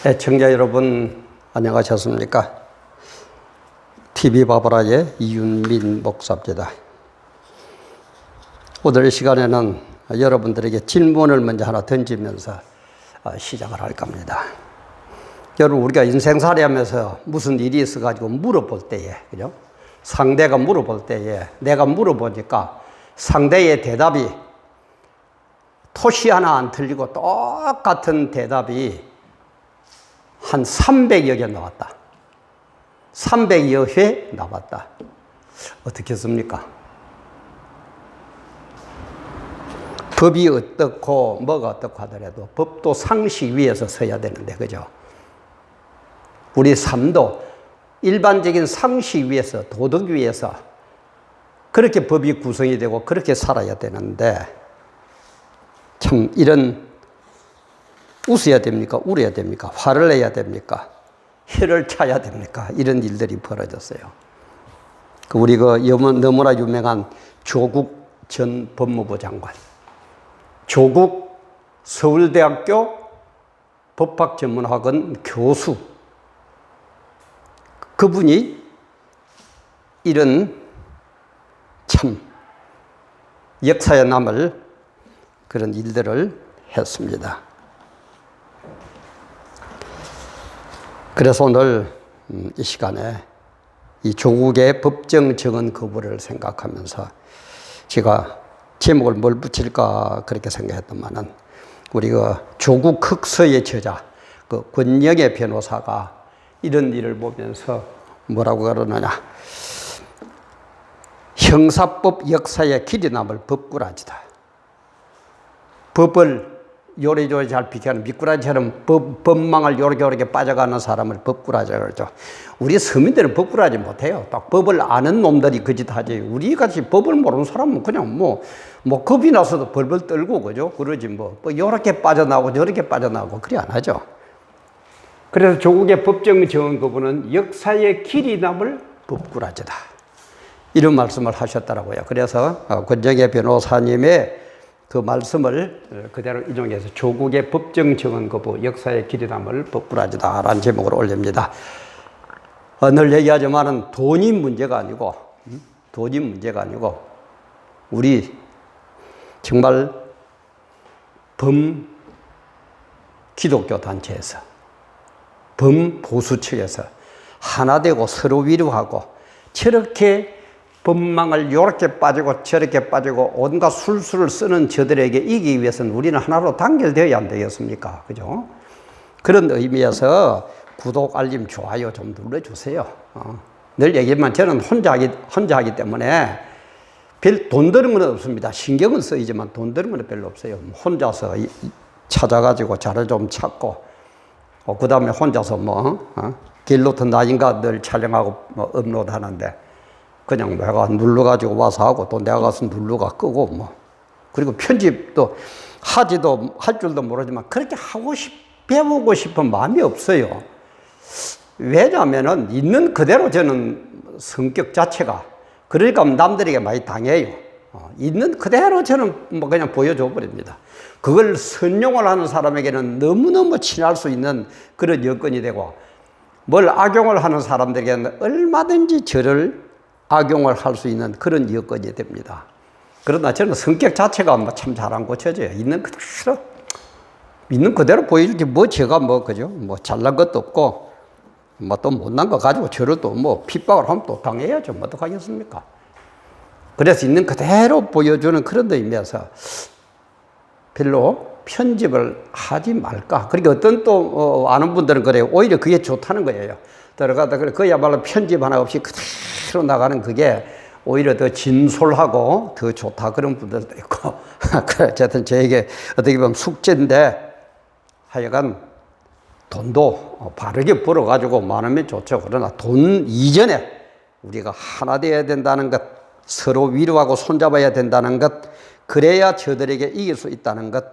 애청자 여러분 안녕하셨습니까? TV바보라의 이윤민 목사입니다. 오늘 시간에는 여러분들에게 질문을 먼저 하나 던지면서 시작을 할 겁니다. 여러분, 우리가 인생살이 하면서 무슨 일이 있어가지고 물어볼 때에, 그죠? 상대가 물어볼 때에 내가 물어보니까 상대의 대답이 토시 하나 안 틀리고 똑같은 대답이 한 300여 개 나왔다. 300여 회 나왔다. 어떻겠습니까? 법이 어떻고 뭐가 어떻고 하더라도 법도 상식 위에서 서야 되는데, 그죠? 우리 삶도 일반적인 상식 위에서, 도덕 위에서 그렇게 법이 구성이 되고 그렇게 살아야 되는데, 참 이런 웃어야 됩니까? 울어야 됩니까? 화를 내야 됩니까? 혀를 차야 됩니까? 이런 일들이 벌어졌어요. 우리 너무나 유명한 조국 전 법무부 장관, 조국 서울대학교 법학전문학원 교수, 그분이 이런 참 역사에 남을 그런 일들을 했습니다. 그래서 오늘 이 시간에 이 조국의 법정 정언 거부를 생각하면서 제가 제목을 뭘 붙일까 그렇게 생각했더만은, 우리 조국 흑서의 저자 권영애 변호사가 이런 일을 보면서 뭐라고 그러느냐, 형사법 역사에 길이 남을 법꾸라지다. 법을 요리조리 잘 비켜는 미꾸라지처럼 법망을 요렇게 빠져가는 사람을 법꾸라지라고 그러죠. 우리 서민들은 법꾸라지 못해요. 딱 법을 아는 놈들이 그 짓 하지. 우리 같이 법을 모르는 사람은 그냥 뭐 겁이 나서도 벌벌 떨고, 그죠? 그러지 뭐 요렇게 빠져나오고 저렇게 빠져나오고 그래 안 하죠. 그래서 조국의 법정 정언 거부는 역사의 길이 남을 법꾸라지다. 이런 말씀을 하셨더라고요. 그래서 권정혜 변호사님의 그 말씀을 그대로 인용해서 조국의 법정 정언 거부, 역사의 길이 남을 법꾸라지다 라는 제목으로 올립니다. 늘 얘기하지만은 돈이 문제가 아니고 우리 정말 기독교 단체에서, 보수 측에서 하나 되고 서로 위로하고, 저렇게 법망을 요렇게 빠지고 저렇게 빠지고 온갖 술수를 쓰는 저들에게 이기기 위해서는 우리는 하나로 단결되어야 안 되겠습니까? 그죠? 그런 의미에서 구독, 알림, 좋아요 좀 눌러주세요. 늘 얘기지만 저는 혼자 하기 때문에 별 돈 드는 건 없습니다. 신경은 쓰이지만 돈 드는 건 별로 없어요. 혼자서 찾아가지고 자료 좀 찾고, 그 다음에 혼자서 길로트 나인가 늘 촬영하고 업로드 하는데, 그냥 내가 눌러가지고 와서 하고, 또 내가 가서 눌러가 끄고 그리고 편집도 할 줄도 모르지만 그렇게 배우고 싶은 마음이 없어요. 왜냐하면은 있는 그대로 저는 성격 자체가, 그러니까 남들에게 많이 당해요. 있는 그대로 저는 그냥 보여줘 버립니다. 그걸 선용을 하는 사람에게는 너무너무 친할 수 있는 그런 여건이 되고, 뭘 악용을 하는 사람들에게는 얼마든지 저를 악용을 할 수 있는 그런 여건이 됩니다. 그러나 저는 성격 자체가 참 잘 안 고쳐져요. 있는 그대로 보여주지, 제가 그죠? 잘난 것도 없고, 또 못난 거 가지고 저를 또 핍박을 하면 또 당해야죠. 어떡하겠습니까? 그래서 있는 그대로 보여주는 그런 의미에서 별로 편집을 하지 말까. 그러니까 어떤 또 아는 분들은 그래요. 오히려 그게 좋다는 거예요. 들어가다 그야말로 편집 하나 없이 그대로 나가는 그게 오히려 더 진솔하고 더 좋다, 그런 분들도 있고. 어쨌든 저에게 어떻게 보면 숙제인데, 하여간 돈도 바르게 벌어가지고 많으면 좋죠. 그러나 돈 이전에 우리가 하나 되어야 된다는 것, 서로 위로하고 손잡아야 된다는 것, 그래야 저들에게 이길 수 있다는 것,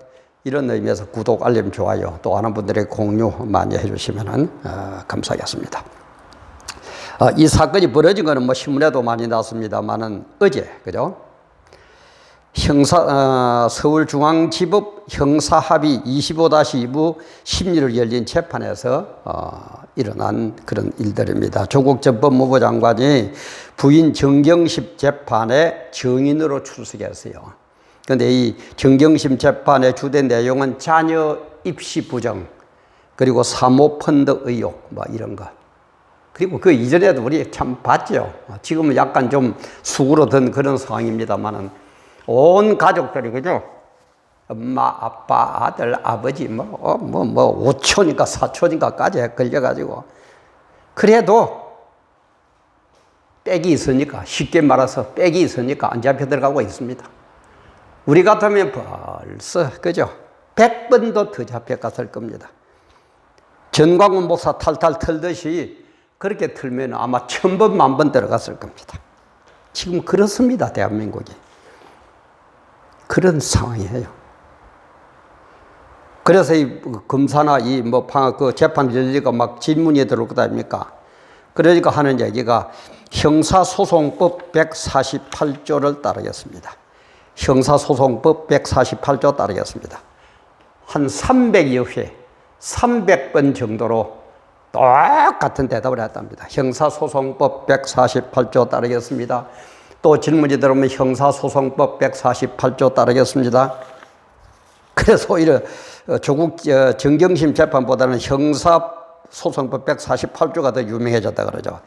이런 의미에서 구독, 알림, 좋아요 또 아는 분들에게 공유 많이 해주시면 감사하겠습니다. 이 사건이 벌어진 거는 신문에도 많이 났습니다만은 어제, 그죠? 서울중앙지법 형사합의 25-2부 심리를 열린 재판에서 일어난 그런 일들입니다. 조국 전 법무부 장관이 부인 정경심 재판에 증인으로 출석했어요. 그런데 이 정경심 재판의 주된 내용은 자녀 입시 부정, 그리고 사모펀드 의혹, 뭐 이런 거. 그리고 그 이전에도 우리 참 봤죠. 지금은 약간 좀 수그러든 그런 상황입니다만은 온 가족들이, 그죠? 엄마, 아빠, 아들, 아버지, 오촌인가 사촌인가까지 걸려가지고. 그래도 빽이 있으니까, 쉽게 말해서 빽이 있으니까 안 잡혀 들어가고 있습니다. 우리 같으면 벌써, 그죠? 100번도 더 잡혀갔을 겁니다. 전광훈 목사 탈탈 털듯이 그렇게 틀면 아마 1000번, 10,000번 들어갔을 겁니다. 지금 그렇습니다, 대한민국이. 그런 상황이에요. 그래서 이 검사나 그 재판 열리고 막 질문이 들어올 것 아닙니까? 그러니까 하는 얘기가 형사소송법 148조를 따르겠습니다. 형사소송법 148조 따르겠습니다. 한 300여 회, 300번 정도로 똑같은 대답을 했답니다. 형사소송법 148조 따르겠습니다. 또 질문이 들어오면 형사소송법 148조 따르겠습니다. 그래서 오히려 조국 정경심 재판보다는 형사소송법 148조가 더 유명해졌다 그러죠.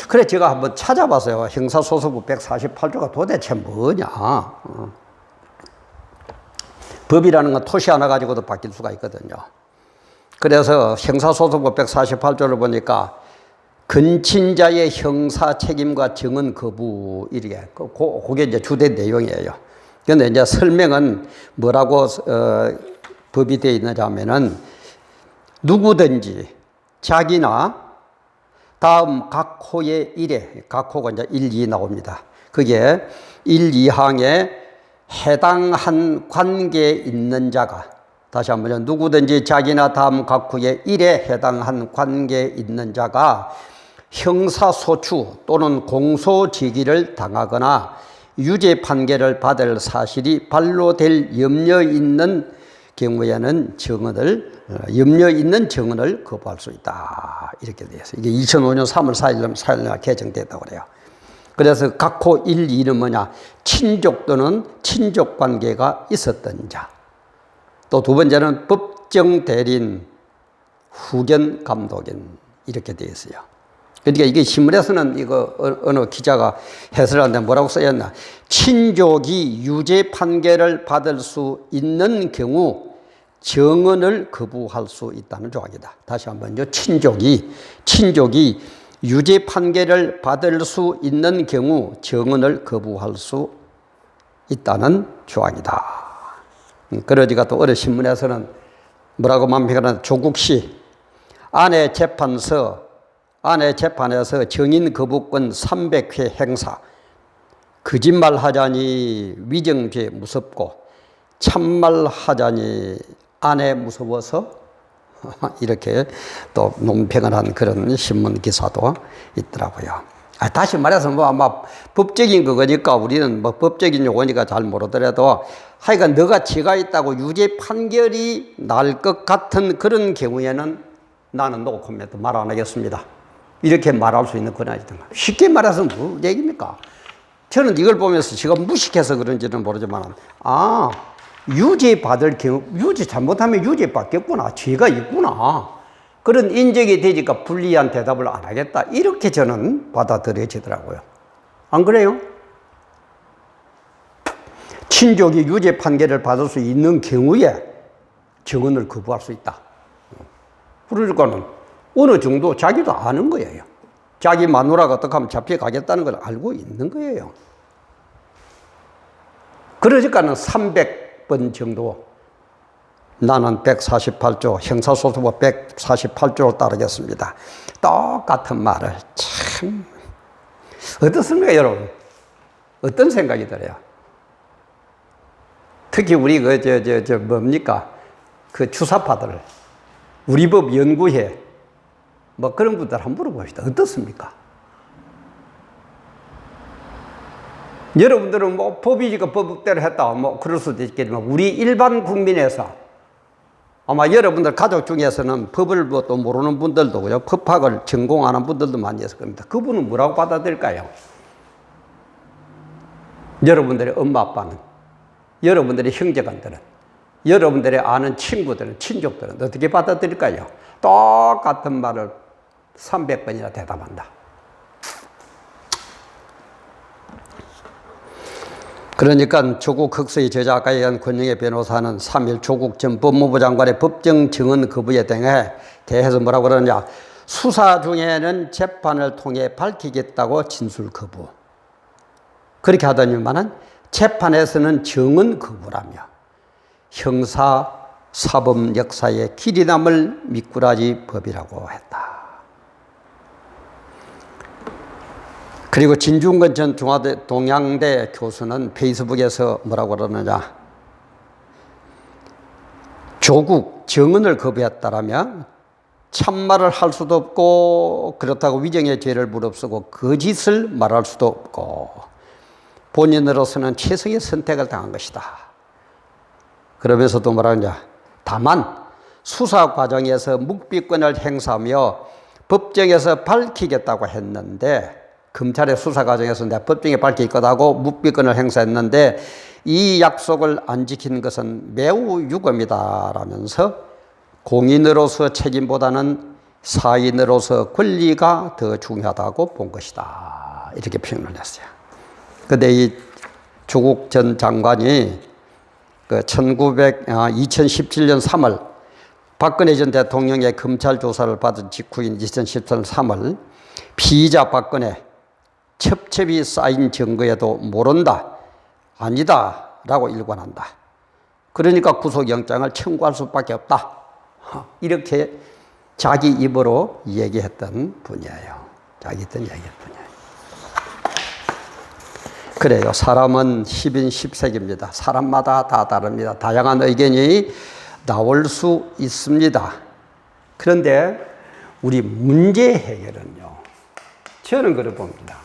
그래 제가 한번 찾아봤어요. 형사소송법 148조가 도대체 뭐냐. 법이라는 건 토시 하나 가지고도 바뀔 수가 있거든요. 그래서 형사소송법 148조를 보니까 근친자의 형사 책임과 증언 거부, 이게 그게 이제 주된 내용이에요. 그런데 이제 설명은 뭐라고 법이 되어 있느냐 하면은 누구든지 자기나 다음 각 호의 1에, 각 호가 이제 1, 2 나옵니다. 그게 1, 2항에 해당한 관계에 있는 자가, 다시 한번 누구든지 자기나 다음 각 호의 1에 해당한 관계에 있는 자가 형사소추 또는 공소지기를 당하거나 유죄 판결을 받을 사실이 발로될 염려 있는 경우에는 염려 있는 증언을 거부할 수 있다. 이렇게 되어 있어요. 이게 2005년 3월 4일 개정됐다고 그래요. 그래서 각호 1, 2는 뭐냐? 친족 또는 친족 관계가 있었던 자. 또 두 번째는 법정 대리인, 후견 감독인, 이렇게 되어 있어요. 그러니까 이게 신문에서는 이거 어느 기자가 해설하는데 뭐라고 써있나? 친족이 유죄 판결을 받을 수 있는 경우 증언을 거부할 수 있다는 조항이다. 다시 한번요. 친족이 유죄 판결을 받을 수 있는 경우 증언을 거부할 수 있다는 조항이다. 그러니까 또 어느 신문에서는 뭐라고 만평하는 조국 씨 아내 재판에서 증인 거부권 300회 행사, 거짓말 하자니 위정죄 무섭고 참말 하자니 아내 무서워서 이렇게 또 논평을 한 그런 신문 기사도 있더라고요. 다시 말해서 아마 법적인 그거니까 우리는 법적인 용어니까 잘 모르더라도 하여간 너가 죄가 있다고 유죄 판결이 날 것 같은 그런 경우에는 나는 노 코멘트 말 안 하겠습니다. 이렇게 말할 수 있는 권한이든가. 쉽게 말해서 뭐 얘기입니까? 저는 이걸 보면서 제가 무식해서 그런지는 모르지만, 유죄 받을 경우, 유죄 잘못하면 유죄 받겠구나. 죄가 있구나. 그런 인정이 되니까 불리한 대답을 안 하겠다. 이렇게 저는 받아들여지더라고요. 안 그래요? 친족이 유죄 판결을 받을 수 있는 경우에 증언을 거부할 수 있다. 그러니까는 어느 정도 자기도 아는 거예요. 자기 마누라가 어떻게 하면 잡혀가겠다는 걸 알고 있는 거예요. 그러니까는 300번 정도 나는 148조, 형사소송법 148조를 따르겠습니다. 똑같은 말을 참. 어떻습니까, 여러분? 어떤 생각이 들어요? 특히 우리 뭡니까? 그 주사파들, 우리 법 연구회, 뭐 그런 분들 한번 물어봅시다. 어떻습니까? 여러분들은 뭐 법이니까 법대로 했다 뭐 그럴 수도 있겠지만 우리 일반 국민에서 아마 여러분들 가족 중에서는 법을 뭐 또 모르는 분들도 그죠? 법학을 전공하는 분들도 많이 있을 겁니다. 그분은 뭐라고 받아들일까요? 여러분들의 엄마 아빠는, 여러분들의 형제간들은, 여러분들의 아는 친구들은, 친족들은 어떻게 받아들일까요? 똑같은 말을 300번이나 대답한다. 그러니까 조국 흑서의 저자가 의한 권영의 변호사는 3일 조국 전 법무부 장관의 법정 증언 거부에 대해서 뭐라고 그러느냐. 수사 중에는 재판을 통해 밝히겠다고 진술 거부. 그렇게 하더니만은 재판에서는 증언 거부라며 형사 사법 역사에 길이 남을 미꾸라지 법이라고 했다. 그리고 진중권 전 중화대 동양대 교수는 페이스북에서 뭐라고 그러느냐. 조국 증언을 거부했다라면 참말을 할 수도 없고 그렇다고 위정의 죄를 무릅쓰고 거짓을 말할 수도 없고 본인으로서는 최선의 선택을 당한 것이다. 그러면서도 뭐라느냐. 다만 수사 과정에서 묵비권을 행사하며 법정에서 밝히겠다고 했는데 검찰의 수사 과정에서 내가 법정에 밝힐 거다고 묵비권을 행사했는데 이 약속을 안 지킨 것은 매우 유감이다 라면서 공인으로서 책임보다는 사인으로서 권리가 더 중요하다고 본 것이다. 이렇게 표현을 했어요. 근데 이 조국 전 장관이 2017년 3월 박근혜 전 대통령의 검찰 조사를 받은 직후인 2017년 3월 피의자 박근혜 첩첩이 쌓인 증거에도 모른다, 아니다 라고 일관한다. 그러니까 구속영장을 청구할 수밖에 없다. 이렇게 자기 입으로 얘기했던 분이에요. 자기 있던 얘기했던 분이에요. 그래요. 사람은 10인 10색입니다. 사람마다 다 다릅니다. 다양한 의견이 나올 수 있습니다. 그런데 우리 문제 해결은요. 저는 그렇게 봅니다.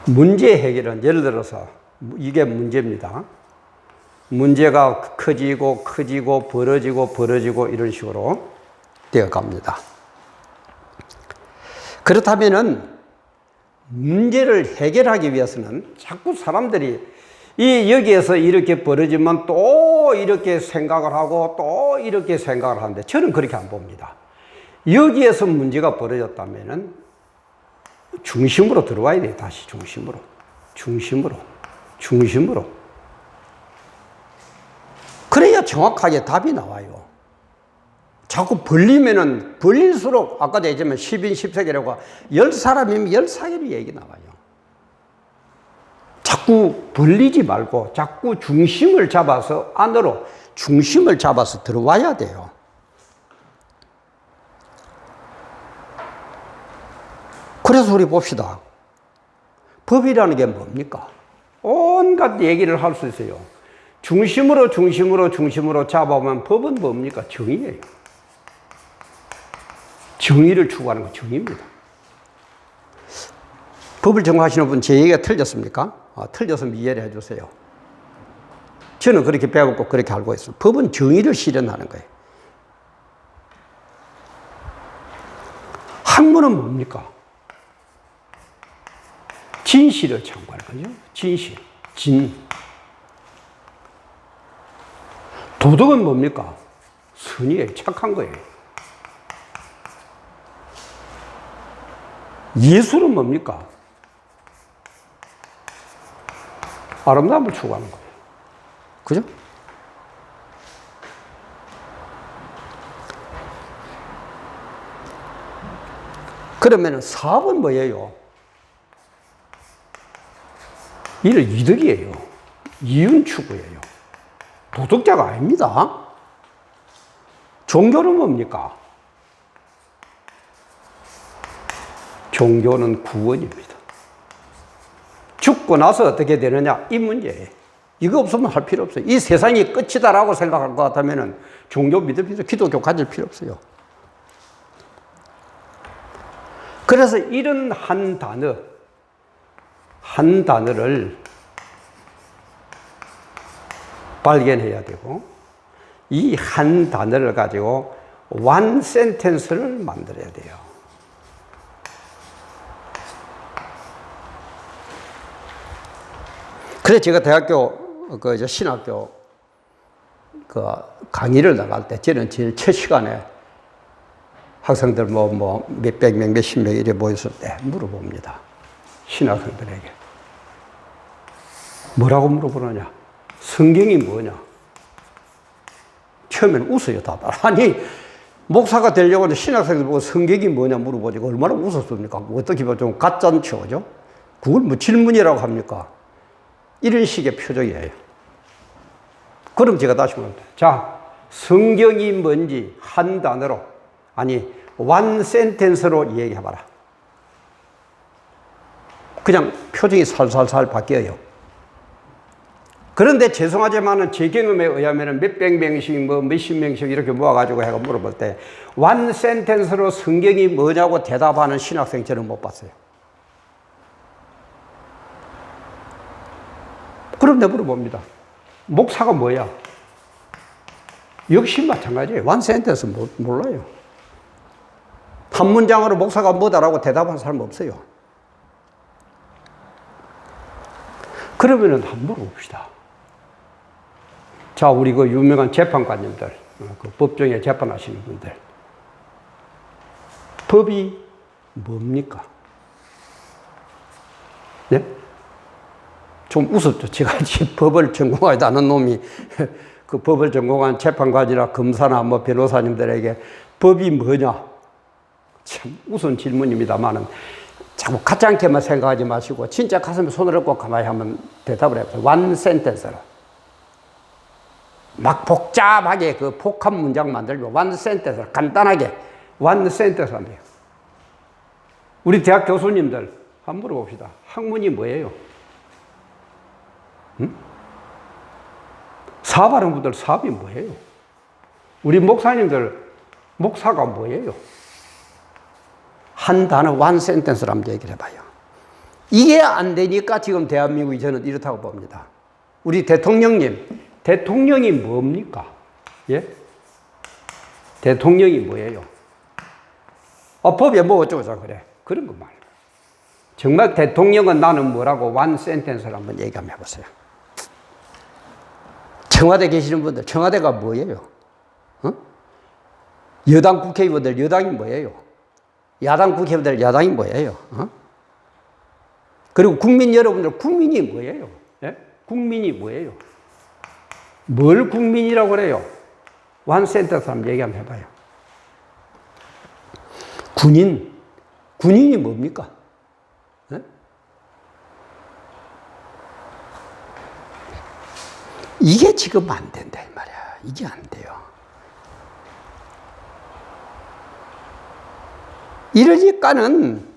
문제 해결은 예를 들어서 이게 문제입니다. 문제가 커지고 벌어지고 이런 식으로 되어 갑니다. 그렇다면은 문제를 해결하기 위해서는 자꾸 사람들이 여기에서 이렇게 벌어지면 또 이렇게 생각을 하고 또 이렇게 생각을 하는데 저는 그렇게 안 봅니다. 여기에서 문제가 벌어졌다면은 중심으로 들어와야 돼요. 다시 중심으로. 그래야 정확하게 답이 나와요. 자꾸 벌리면은 벌릴수록 아까도 얘기했지만 10인 10색이라고 10사람이면 10사개로 얘기 나와요. 자꾸 벌리지 말고 자꾸 중심을 잡아서 안으로 중심을 잡아서 들어와야 돼요. 그래서 우리 봅시다. 법이라는 게 뭡니까? 온갖 얘기를 할 수 있어요. 중심으로 잡아보면 법은 뭡니까? 정의예요. 정의를 추구하는 거 정의입니다. 법을 전공하시는 분 제 얘기가 틀렸습니까? 틀렸으면 이해를 해주세요. 저는 그렇게 배웠고 그렇게 알고 있습니다. 법은 정의를 실현하는 거예요. 학문은 뭡니까? 진실을 참고하는 거죠. 진실, 도덕은 뭡니까? 선의예요. 착한 거예요. 예술은 뭡니까? 아름다움을 추구하는 거예요. 그죠? 그러면 사업은 뭐예요? 이를 이득이에요. 이윤 추구예요. 도덕자가 아닙니다. 종교는 뭡니까? 종교는 구원입니다. 죽고 나서 어떻게 되느냐? 이 문제예요. 이거 없으면 할 필요 없어요. 이 세상이 끝이다라고 생각할 것 같으면 종교 믿을 필요, 기독교 가질 필요 없어요. 그래서 이런 한 단어를 발견해야 되고, 이 한 단어를 가지고 one sentence를 만들어야 돼요. 그래서 제가 대학교, 신학교, 강의를 나갈 때, 저는 제일 첫 시간에 학생들 몇백 명, 몇십 명 이래 모였을 때 물어봅니다. 신학생들에게. 뭐라고 물어보느냐? 성경이 뭐냐? 처음에는 웃어요, 다들. 아니, 목사가 되려고 신학생들 보고 성경이 뭐냐 물어보니까 얼마나 웃었습니까? 어떻게 보면 좀 가짠죠, 그죠? 그걸 뭐 질문이라고 합니까? 이런 식의 표정이에요. 그럼 제가 다시 말합니다. 자, 성경이 뭔지 한 단어로, 아니, one sentence로 얘기해봐라. 그냥 표정이 살살살 바뀌어요. 그런데 죄송하지만은 제 경험에 의하면 몇백 명씩, 몇십 명씩 이렇게 모아가지고 해가 물어볼 때, one sentence로 성경이 뭐냐고 대답하는 신학생 저는 못 봤어요. 그럼 내가 물어봅니다. 목사가 뭐야? 역시 마찬가지예요. one sentence 몰라요. 한 문장으로 목사가 뭐다라고 대답하는 사람 없어요. 그러면은 한번 물어봅시다. 자, 우리 그 유명한 재판관님들, 그 법정에 재판하시는 분들. 법이 뭡니까? 네? 좀 웃었죠. 제가 지금 법을 전공하지 않은 놈이 그 법을 전공한 재판관이나 검사나 뭐 변호사님들에게 법이 뭐냐? 참 우스운 질문입니다만은 자꾸 가짜않게만 생각하지 마시고 진짜 가슴에 손을 얹고 가만히 한번 대답을 해보세요. one sentence로. 막 복잡하게 그 복합 문장 만들고 one sentence 간단하게 one sentence 하면 돼요. 우리 대학 교수님들 한번 물어봅시다. 학문이 뭐예요? 응? 사업하는 분들 사업이 뭐예요? 우리 목사님들 목사가 뭐예요? 한 단어 one sentence로 한번 얘기를 해봐요. 이게 안 되니까 지금 대한민국이 저는 이렇다고 봅니다. 우리 대통령님, 대통령이 뭡니까? 예? 대통령이 뭐예요? 법에 뭐 어쩌고저쩌고 그래. 그런 거 말고. 정말 대통령은 나는 뭐라고 one sentence로 한번 얘기 한번 해보세요. 청와대 계시는 분들, 청와대가 뭐예요? 어? 여당 국회의원들, 여당이 뭐예요? 야당 국회의원들, 야당이 뭐예요? 어? 그리고 국민 여러분들, 국민이 뭐예요? 예? 국민이 뭐예요? 뭘 국민이라고 그래요? one sentence 한번 얘기 한번 해봐요. 군인이 뭡니까? 예? 이게 지금 안 된다, 이 말이야. 이게 안 돼요. 이러니까는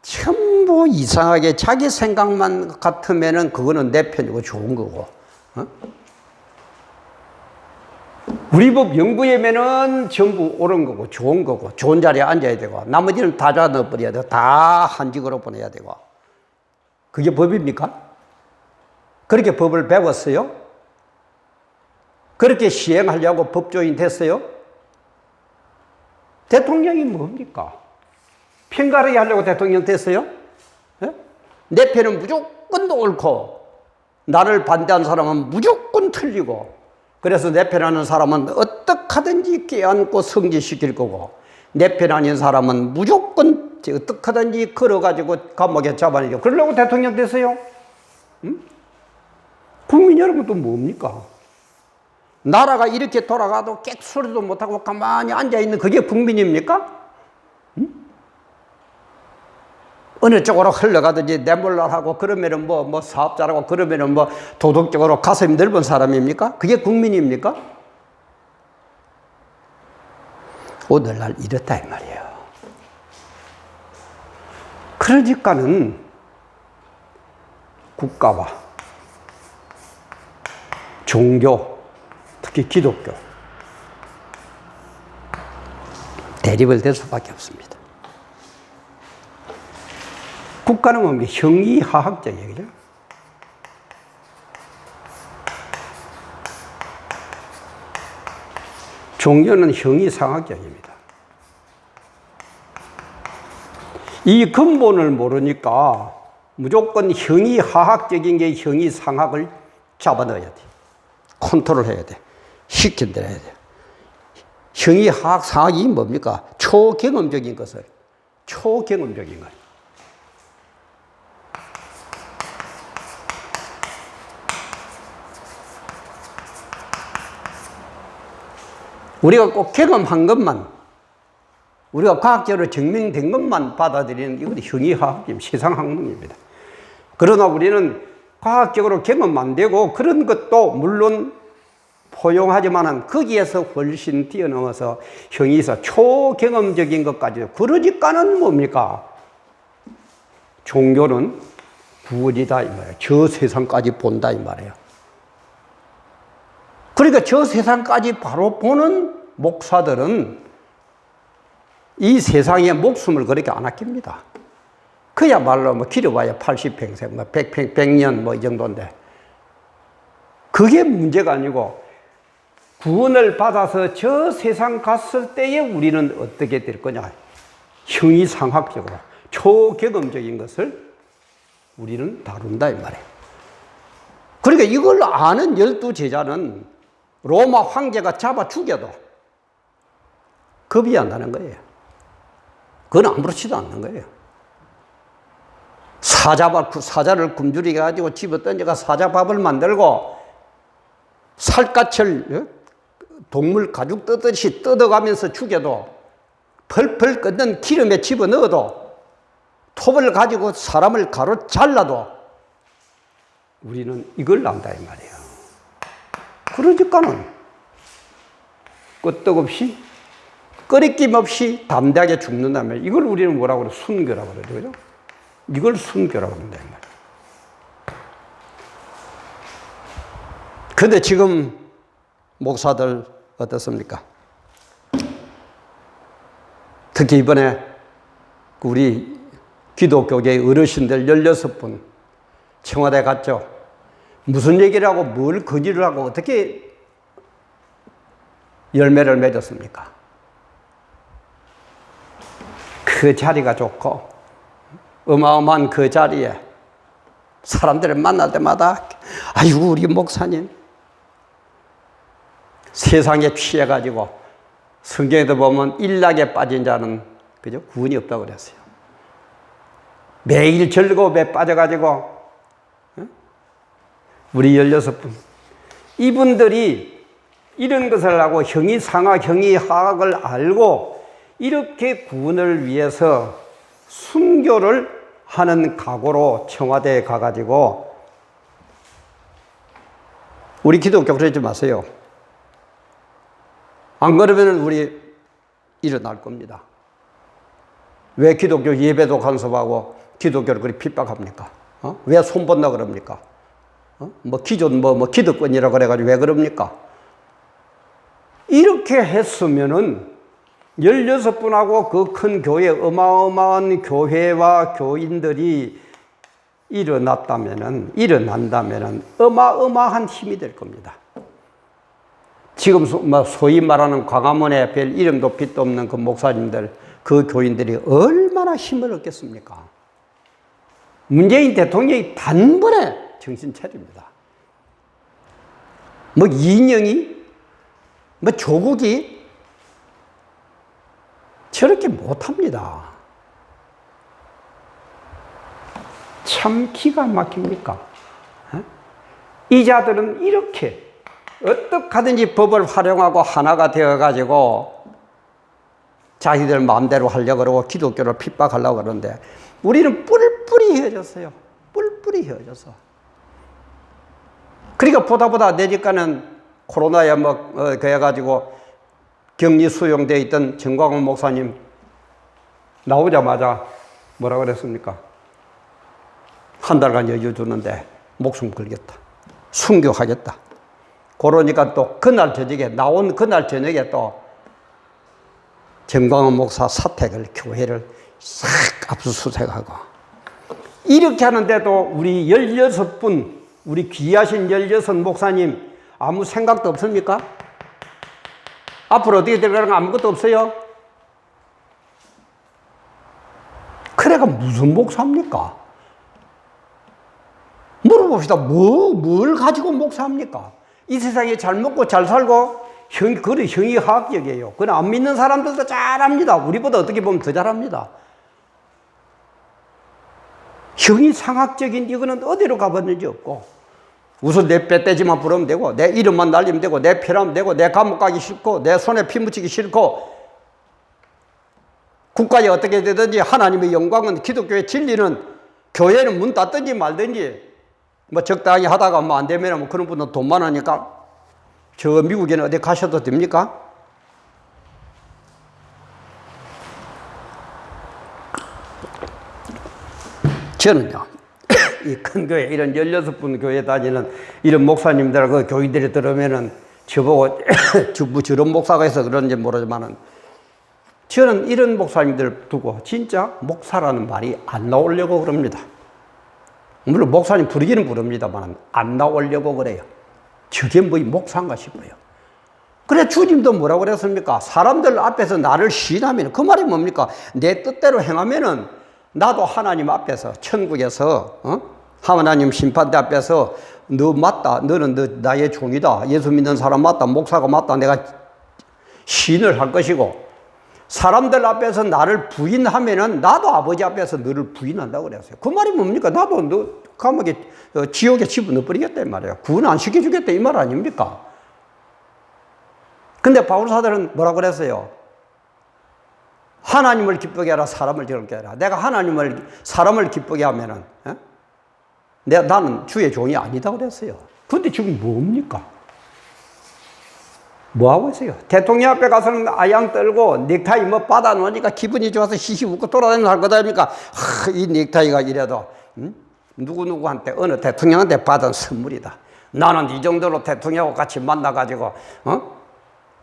전부 이상하게 자기 생각만 같으면은 그거는 내 편이고 좋은 거고. 어? 우리 법 연구회면은 전부 옳은 거고 좋은 거고 좋은 자리에 앉아야 되고 나머지는 다 잡아 넣어버려야 되고 다 한직으로 보내야 되고. 그게 법입니까? 그렇게 법을 배웠어요? 그렇게 시행하려고 법조인 됐어요? 대통령이 뭡니까? 편가르기 하려고 대통령 됐어요? 예? 내 편은 무조건 옳고 나를 반대하는 사람은 무조건 틀리고 그래서 내 편하는 사람은 어떻게 하든지 껴안고 성지시킬 거고 내 편 아닌 사람은 무조건 어떻게 하든지 걸어가지고 감옥에 잡아내죠. 그러려고 대통령 됐어요? 응? 국민 여러분도 뭡니까? 나라가 이렇게 돌아가도 객소리도 못하고 가만히 앉아있는 그게 국민입니까? 응? 어느 쪽으로 흘러가든지 내몰라하고 그러면은 뭐 사업자라고 그러면은 뭐 도덕적으로 가슴이 넓은 사람입니까? 그게 국민입니까? 오늘날 이렇다 이 말이에요. 그러니까는 국가와 종교, 특히 기독교 대립을 될 수밖에 없습니다. 국가는 뭡니까? 형이하학적이에요. 그죠? 종교는 형이상학적입니다. 이 근본을 모르니까 무조건 형이하학적인 게 형이상학을 잡아넣어야 돼. 컨트롤해야 돼. 시킨대야 돼. 형이하학, 상학이 뭡니까? 초경험적인 것을. 초경험적인 것. 우리가 꼭 경험한 것만, 우리가 과학적으로 증명된 것만 받아들이는 이건 형이하학입니다. 세상학문입니다. 그러나 우리는 과학적으로 경험 안 되고 그런 것도 물론 포용하지만은 거기에서 훨씬 뛰어넘어서 형이서 초경험적인 것까지. 그러니까는 뭡니까? 종교는 구원이다 이 말이에요. 저 세상까지 본다 이 말이에요. 그러니까 저 세상까지 바로 보는 목사들은 이 세상에 목숨을 그렇게 안 아낍니다. 그야말로 뭐 길어봐야 80평생, 뭐 100년 뭐 이 정도인데 그게 문제가 아니고 구원을 받아서 저 세상 갔을 때에 우리는 어떻게 될 거냐. 형이상학적으로 초경험적인 것을 우리는 다룬다 이 말이에요. 그러니까 이걸 아는 12제자는 로마 황제가 잡아 죽여도 겁이 안 나는 거예요. 그건 아무렇지도 않는 거예요. 사자를 굶주리게 가지고 집어 던져가 사자밥을 만들고 살갗을 동물 가죽 뜯듯이 뜯어가면서 죽여도 펄펄 끓는 기름에 집어넣어도 톱을 가지고 사람을 가로 잘라도 우리는 이걸 안다 이 말이에요. 그러니까는 끄떡없이 꺼리낌 없이 담대하게 죽는다면 이걸 우리는 뭐라고 그래요? 순교라고 그러죠. 그죠? 이걸 순교라고 한다 이 말이에요. 근데 지금 목사들 어떻습니까? 특히 이번에 우리 기독교계 어르신들 16분 청와대 갔죠. 무슨 얘기를 하고 뭘 건의를 하고 어떻게 열매를 맺었습니까? 그 자리가 좋고 어마어마한 그 자리에 사람들을 만날 때마다 아이고 우리 목사님 세상에 취해가지고 성경에도 보면 일락에 빠진 자는 그죠? 구원이 없다고 그랬어요. 매일 즐거움에 빠져가지고 우리 16분 이분들이 이런 것을 하고 형이상학, 형이하학을 알고 이렇게 구원을 위해서 순교를 하는 각오로 청와대에 가가지고 우리 기독교 그러지 마세요. 안 그러면 우리 일어날 겁니다. 왜 기독교 예배도 간섭하고 기독교를 그렇게 핍박합니까? 왜 손본다 그럽니까? 뭐 기존 뭐 기득권이라고 그래가지고 왜 그럽니까? 이렇게 했으면은 16분하고 그 큰 교회, 어마어마한 교회와 교인들이 일어난다면은 어마어마한 힘이 될 겁니다. 지금 소위 말하는 광화문에 별 이름도 빛도 없는 그 목사님들, 그 교인들이 얼마나 힘을 얻겠습니까? 문재인 대통령이 단번에 정신 차립니다. 뭐 이인영이, 뭐 조국이 저렇게 못합니다. 참 기가 막힙니까? 이 자들은 이렇게 어떻게 하든지 법을 활용하고 하나가 되어가지고 자기들 마음대로 하려고 그러고 기독교를 핍박하려고 그러는데 우리는 뿔뿔이 헤어졌어요. 뿔뿔이 헤어졌어. 그러니까 보다 내니까는 코로나에 그래가지고 격리 수용되어 있던 정광훈 목사님 나오자마자 뭐라 그랬습니까? 한 달간 여유 주는데 목숨 걸겠다. 순교하겠다. 그러니까 또 그날 저녁에 나온 그날 저녁에 또 정광훈 목사 사택을 교회를 싹 압수수색하고 이렇게 하는데도 우리 16분, 우리 귀하신 16 목사님 아무 생각도 없습니까? 앞으로 어떻게 될 거라는 거 아무것도 없어요? 그래가 무슨 목사입니까? 물어봅시다. 뭘 가지고 목사합니까? 이 세상에 잘 먹고 잘 살고 그래 형이하학적이에요. 그러나 안 믿는 사람들도 잘합니다. 우리보다 어떻게 보면 더 잘합니다. 형이상학적인 이거는 어디로 가봤는지 없고, 우선 내 배떼지만 부르면 되고, 내 이름만 날리면 되고, 내 표하면 되고, 내 감옥 가기 싫고, 내 손에 피 묻히기 싫고, 국가에 어떻게 되든지 하나님의 영광은, 기독교의 진리는, 교회는 문 닫든지 말든지 뭐 적당히 하다가 뭐 안 되면 뭐 그런 분은 돈 많으니까 저 미국에는 어디 가셔도 됩니까? 저는요, 이 큰 교회, 이런 16분 교회 다니는 이런 목사님들, 그 교인들이 들으면은 저보고 뭐 저런 목사가 있어 그런지 모르지만은 저는 이런 목사님들 두고 진짜 목사라는 말이 안 나오려고 그럽니다. 물론 목사님 부르기는 부릅니다만 안 나오려고 그래요. 저게 뭐 목사인가 싶어요. 그래 주님도 뭐라고 그랬습니까? 사람들 앞에서 나를 시인하면 그 말이 뭡니까? 내 뜻대로 행하면은 나도 하나님 앞에서 천국에서 하나님 심판대 앞에서 너 맞다. 너는 너 나의 종이다. 예수 믿는 사람 맞다. 목사가 맞다. 내가 시인을 할 것이고 사람들 앞에서 나를 부인하면은 나도 아버지 앞에서 너를 부인한다고 그랬어요. 그 말이 뭡니까? 나도 너 감옥에 지옥에 집어넣어 버리겠다 이 말이에요. 구원 안 시켜주겠다 이 말 아닙니까? 근데 바울 사도는 뭐라고 그랬어요? 하나님을 기쁘게 하라 사람을 즐겁게 하라. 내가 사람을 기쁘게 하면은 나는 주의 종이 아니다 그랬어요. 근데 지금 뭡니까? 뭐 하고 있어요? 대통령 앞에 가서는 아양 떨고 넥타이 뭐 받아 놓으니까 기분이 좋아서 히히 웃고 돌아다니는 할 거다 아닙니까? 이 넥타이가 이래도 누구누구한테 어느 대통령한테 받은 선물이다. 나는 이 정도로 대통령하고 같이 만나가지고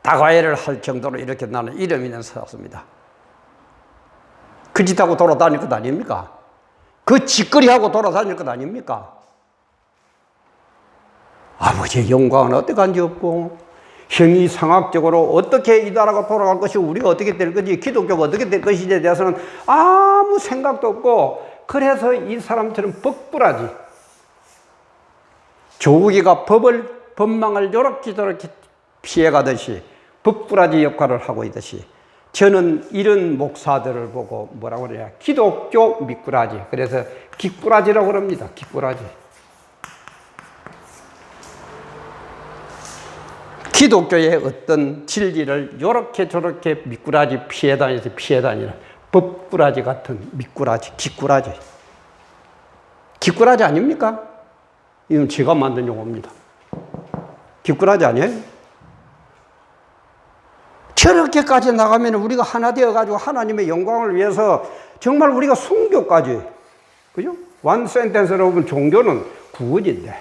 다과회를 할 정도로 이렇게 나는 이름 있는 사람입니다. 그 짓하고 돌아다닐 것 아닙니까? 그 짓거리하고 돌아다닐 것 아닙니까? 아버지의 영광은 어디 간지 없고 형이상학적으로 어떻게 이 나라가 돌아갈 것이고 우리가 어떻게 될 건지 기독교가 어떻게 될 것인지에 대해서는 아무 생각도 없고 그래서 이 사람들은 벅불하지. 조국이가 법망을 요렇게 저렇게 피해가듯이 벅불하지 역할을 하고 있듯이 저는 이런 목사들을 보고 뭐라고 그래야 기독교 미꾸라지 그래서 기꾸라지라고 그럽니다. 기꾸라지. 기독교의 어떤 진리를 요렇게 저렇게 미꾸라지 피해 다니는 법꾸라지 같은 미꾸라지, 기꾸라지. 기꾸라지 아닙니까? 이건 제가 만든 용어입니다. 기꾸라지 아니에요? 저렇게까지 나가면 우리가 하나 되어가지고 하나님의 영광을 위해서 정말 우리가 순교까지, 그죠? 원 센텐스로 보면 종교는 구원인데,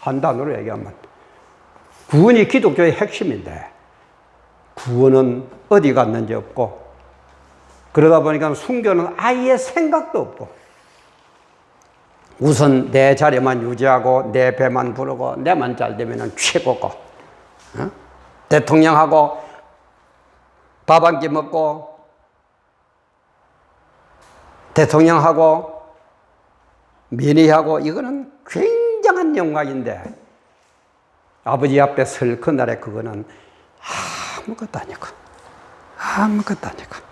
한 단어로 얘기하면. 구원이 기독교의 핵심인데, 구원은 어디 갔는지 없고, 그러다 보니까 순교는 아예 생각도 없고, 우선 내 자리만 유지하고, 내 배만 부르고, 내만 잘 되면 최고고, 대통령하고 밥 한 끼 먹고, 대통령하고 민의하고, 이거는 굉장한 영광인데, 아버지 앞에 설 그날에 그거는 아무것도 아니고, 아무것도 아니고.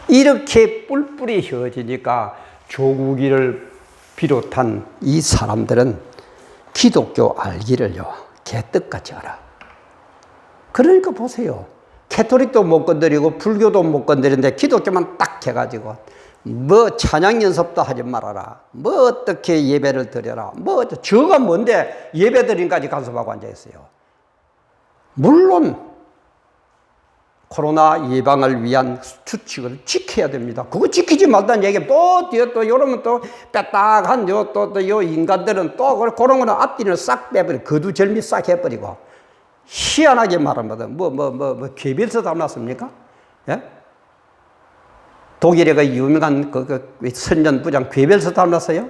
이렇게 뿔뿔이 휘어지니까 조국이를 비롯한 이 사람들은 기독교 알기를요, 개떡같이 알아. 그러니까 보세요. 캐토릭도 못 건드리고 불교도 못 건드리는데 기독교만 딱 해가지고 뭐 찬양 연습도 하지 말아라. 뭐 어떻게 예배를 드려라. 뭐 저가 뭔데 예배 드림까지 간섭하고 앉아있어요. 물론 코로나 예방을 위한 수칙을 지켜야 됩니다. 그거 지키지 말다는 얘기 또 뒤에 또 이러면 또 빼딱한 요 인간들은 또 그런 거는 앞뒤를 싹 빼버리고 거두절미 싹 해버리고 희한하게 말합니다. 뭐 개별서 닮았습니까? 예? 독일의 그 유명한 선전 부장 괴벨스 닮았어요?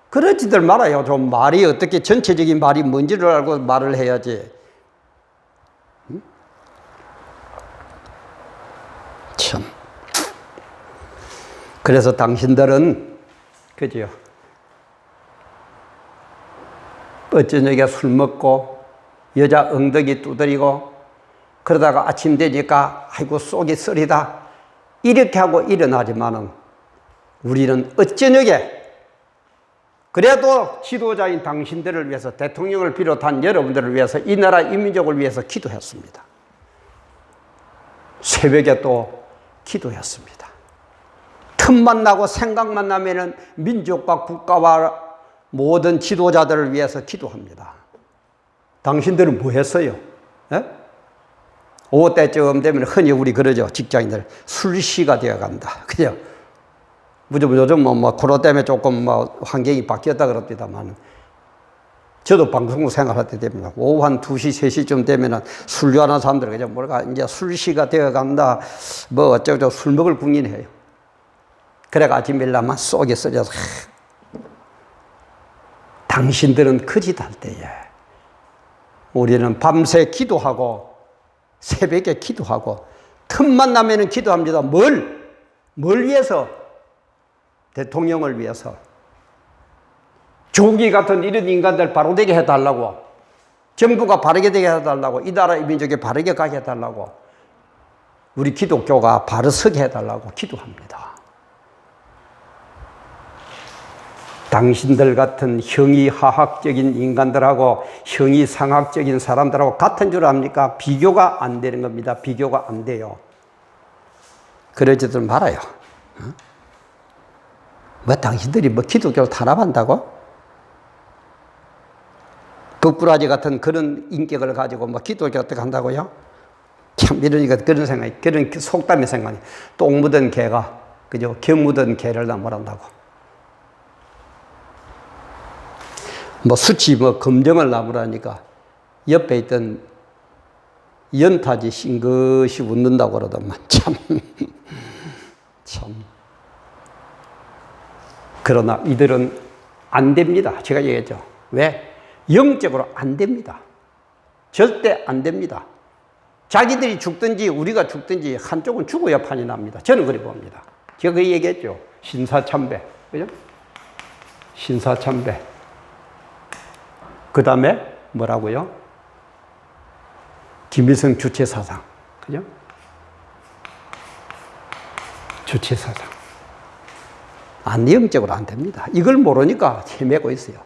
그러지들 말아요. 좀 말이 어떻게 전체적인 말이 뭔지를 알고 말을 해야지. 참. 그래서 당신들은, 그죠? 어쩌냐가 술 먹고, 여자 엉덩이 두드리고, 그러다가 아침 되니까, 아이고, 속이 쓰리다. 이렇게 하고 일어나지만은, 우리는 어쩌냐게, 그래도 지도자인 당신들을 위해서, 대통령을 비롯한 여러분들을 위해서, 이 나라 이민족을 위해서 기도했습니다. 새벽에 또 기도했습니다. 틈만 나고 생각만 나면은 민족과 국가와 모든 지도자들을 위해서 기도합니다. 당신들은 뭐 했어요? 예? 오후 때쯤 되면 흔히 우리 그러죠. 직장인들. 술시가 되어 간다. 그죠? 요즘 코로나 때문에 조금 환경이 바뀌었다 그럽니다만, 저도 방송국 생활할 때 되면 오후 한 2시, 3시쯤 되면은 술 좋아하는 사람들, 그죠? 뭐가 이제 술시가 되어 간다. 어쩌고 술 먹을 궁리해요. 그래가 아침 일나만 속이 쓰려서, 당신들은 거짓할 때에 우리는 밤새 기도하고 새벽에 기도하고 틈만 나면은 기도합니다. 뭘 위해서? 대통령을 위해서. 조기 같은 이런 인간들 바로 되게 해달라고. 정부가 바르게 되게 해달라고. 이 나라 민족이 바르게 가게 해달라고. 우리 기독교가 바로 서게 해달라고 기도합니다. 당신들 같은 형이하학적인 인간들하고 형이상학적인 사람들하고 같은 줄 압니까? 비교가 안 되는 겁니다. 비교가 안 돼요. 그러지들 말아요. 당신들이 기독교를 탄압한다고? 거꾸라지 같은 그런 인격을 가지고 기독교 어떻게 한다고요? 참 이러니까 그런 생각이, 그런 속담의 생각이. 똥 묻은 개가, 그죠? 겨 묻은 개를 다 뭐란다고. 수치 검정을 나무라니까 옆에 있던 연타지 싱긋이 웃는다고 그러더만 참. 그러나 이들은 안 됩니다. 제가 얘기했죠. 왜? 영적으로 안 됩니다. 절대 안 됩니다. 자기들이 죽든지 우리가 죽든지 한쪽은 죽어야 판이 납니다. 저는 그렇게 봅니다. 제가 그 얘기했죠. 신사참배. 그죠? 신사참배. 그 다음에 뭐라고요? 김일성 주체사상. 그죠? 주체사상. 영적으로 안 됩니다. 이걸 모르니까 헤매고 있어요.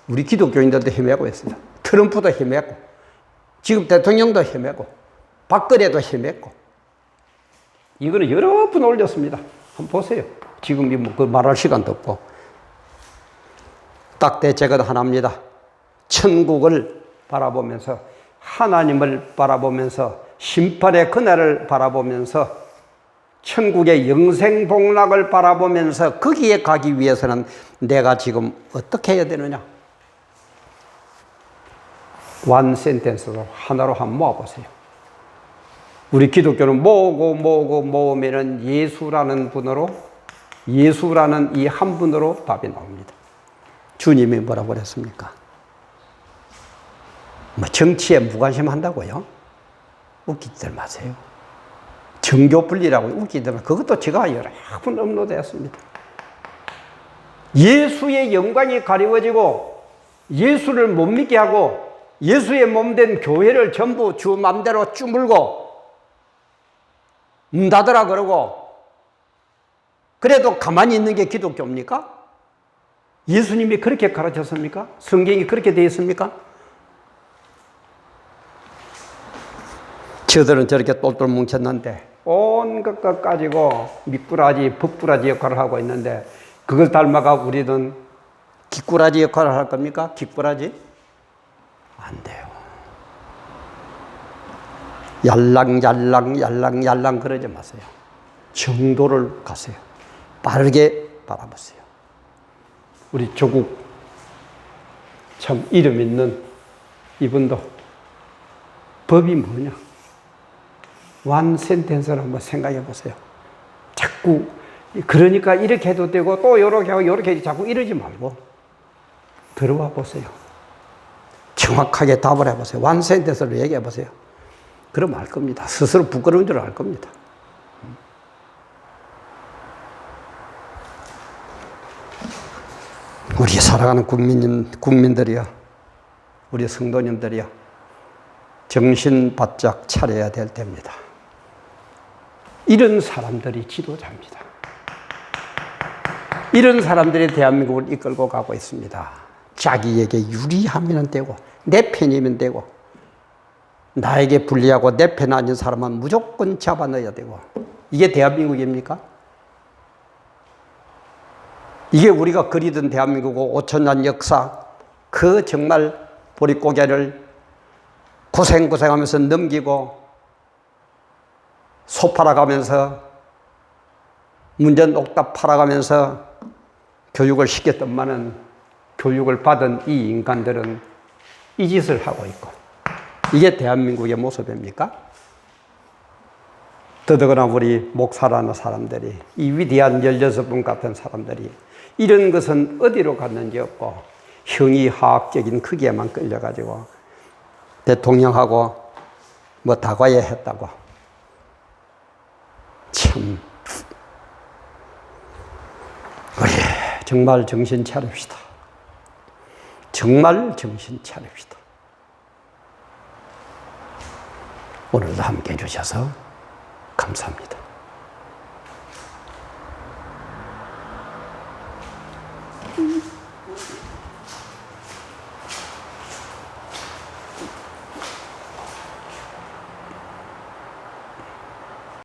우리 기독교인들도 헤매고 있어요. 트럼프도 헤매고, 지금 대통령도 헤매고, 박근혜도 헤매고. 이거는 여러 번 올렸습니다. 한번 보세요. 지금 그 말할 시간도 없고. 딱 대책은 하나입니다. 천국을 바라보면서, 하나님을 바라보면서, 심판의 그날을 바라보면서, 천국의 영생복락을 바라보면서 거기에 가기 위해서는 내가 지금 어떻게 해야 되느냐? 원 센텐스로 하나로 한번 모아보세요. 우리 기독교는 모으면은 예수라는 분으로, 예수라는 이 한 분으로 답이 나옵니다. 주님이 뭐라고 그랬습니까? 정치에 무관심한다고요? 웃기지들 마세요. 정교 분리라고 웃기지들 마세요. 그것도 제가 여러 번 업로드했습니다. 예수의 영광이 가리워지고 예수를 못 믿게 하고 예수의 몸된 교회를 전부 주 맘대로 쭈물고 문 닫으라 그러고, 그래도 가만히 있는 게 기독교입니까? 예수님이 그렇게 가르쳤습니까? 성경이 그렇게 되어 있습니까? 저들은 저렇게 똘똘 뭉쳤는데 온갖 것 가지고 미꾸라지, 법꾸라지 역할을 하고 있는데, 그걸 닮아가 우리는 기꾸라지 역할을 할 겁니까? 기꾸라지? 안 돼요. 얄랑얄랑 그러지 마세요. 정도를 가세요. 빠르게 바라보세요. 우리 조국 참 이름 있는 이분도 법이 뭐냐? 원 센텐스를 한번 생각해 보세요. 자꾸 그러니까 이렇게 해도 되고 또 이렇게 하고 이렇게 해도 자꾸 이러지 말고 들어와 보세요. 정확하게 답을 해보세요. 완센텐스로 얘기해 보세요. 그럼 알 겁니다. 스스로 부끄러운 줄 알 겁니다. 우리 사랑하는 국민들이여, 우리 성도님들이여, 정신 바짝 차려야 될 때입니다. 이런 사람들이 지도자입니다. 이런 사람들이 대한민국을 이끌고 가고 있습니다. 자기에게 유리하면 되고 내 편이면 되고 나에게 불리하고 내 편 아닌 사람은 무조건 잡아넣어야 되고 이게 대한민국입니까? 이게 우리가 그리던 대한민국고 5천년 역사 그 정말 보릿고개를 고생하면서 넘기고 소 팔아가면서 문전옥답 팔아가면서 교육을 시켰던만은 교육을 받은 이 인간들은 이 짓을 하고 있고 이게 대한민국의 모습입니까? 더더구나 우리 목사라는 사람들이 이 위대한 16분 같은 사람들이 이런 것은 어디로 갔는지 없고 형이하학적인 크기에만 끌려가지고 대통령하고 뭐 다과에 했다고 참 우리 정말 정신 차립시다. 정말 정신 차립시다. 오늘도 함께 해주셔서 감사합니다.